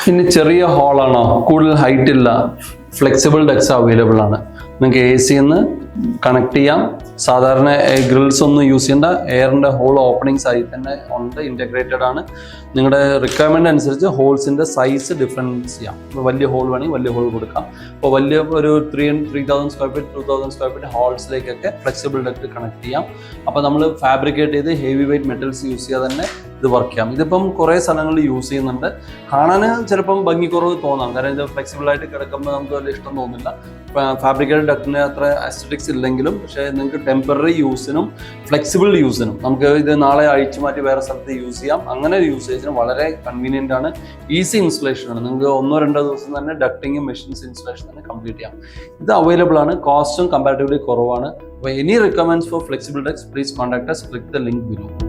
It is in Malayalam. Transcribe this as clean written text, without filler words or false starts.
ഇനി ചെറിയ ഹോളാണോ, കൂടുതൽ ഹൈറ്റ് ഇല്ല, ഫ്ലെക്സിബിൾ ഡെക്സ് അവൈലബിൾ ആണ്. നിങ്ങൾക്ക് AC കണക്ട് ചെയ്യാം. സാധാരണ ഗ്രിൽസ് ഒന്നും യൂസ് ചെയ്യേണ്ട, എയറിൻ്റെ ഹോൾ ഓപ്പണിങ്സ് ആയി തന്നെ ഉണ്ട്, ഇൻറ്റഗ്രേറ്റഡ് ആണ്. നിങ്ങളുടെ റിക്വയർമെൻറ്റ് അനുസരിച്ച് ഹോൾസിൻ്റെ സൈസ് ഡിഫറൻസ് ചെയ്യാം. ഇപ്പോൾ വലിയ ഹോൾ വേണമെങ്കിൽ വലിയ ഹോൾ കൊടുക്കാം. ഇപ്പോൾ വലിയ ഒരു 3000 സ്ക്വയർ ഫീറ്റ് 2000 സ്ക്വയർ ഫീറ്റ് ഹോൾസിലേക്കൊക്കെ ഫ്ലെക്സിബിൾ ഡക്ട് കണക്ട് ചെയ്യാം. അപ്പോൾ നമ്മൾ ഫാബ്രിക്കേറ്റ് ചെയ്ത് ഹെവി വെയ്റ്റ് മെറ്റൽസ് യൂസ് ചെയ്യാതെ തന്നെ ഇത് വർക്ക് ചെയ്യാം. ഇതിപ്പം കുറേ സ്ഥലങ്ങളിൽ യൂസ് ചെയ്യുന്നുണ്ട്. കാണാൻ ചിലപ്പം ഭംഗിക്കുറവ് തോന്നാം, കാരണം ഇത് ഫ്ലെക്സിബിളായിട്ട് കിടക്കുമ്പോൾ നമുക്ക് വലിയ ഇഷ്ടം തോന്നില്ല. ഫാബ്രിക്കേറ്റഡ് ഡക്റ്റിന് അത്ര അസ്തെറ്റിക്സ് ഇല്ലെങ്കിലും, പക്ഷേ നിങ്ങൾക്ക് ടെമ്പററി യൂസിനും ഫ്ലെക്സിബിൾ യൂസിനും നമുക്ക് ഇത് നാളെ അഴിച്ചു മാറ്റി വേറെ സ്ഥലത്ത് യൂസ് ചെയ്യാം. അങ്ങനെ ഒരു യൂസേജിന് വളരെ കൺവീനിയൻ്റ് ആണ്. ഈസി ഇൻസ്റ്റലേഷൻ ആണ്. നിങ്ങൾക്ക് 1-2 ദിവസം തന്നെ ഡക്റ്റിങ്ങും മെഷീൻസ് ഇൻസ്റ്റലേഷൻ തന്നെ കംപ്ലീറ്റ് ചെയ്യാം. ഇത് അവൈലബിൾ ആണ്. കോസ്റ്റും കമ്പാരിറ്റീവ്ലി കുറവാണ്. അപ്പോൾ any requirements four flexible ducts, please contact us. Click the link below.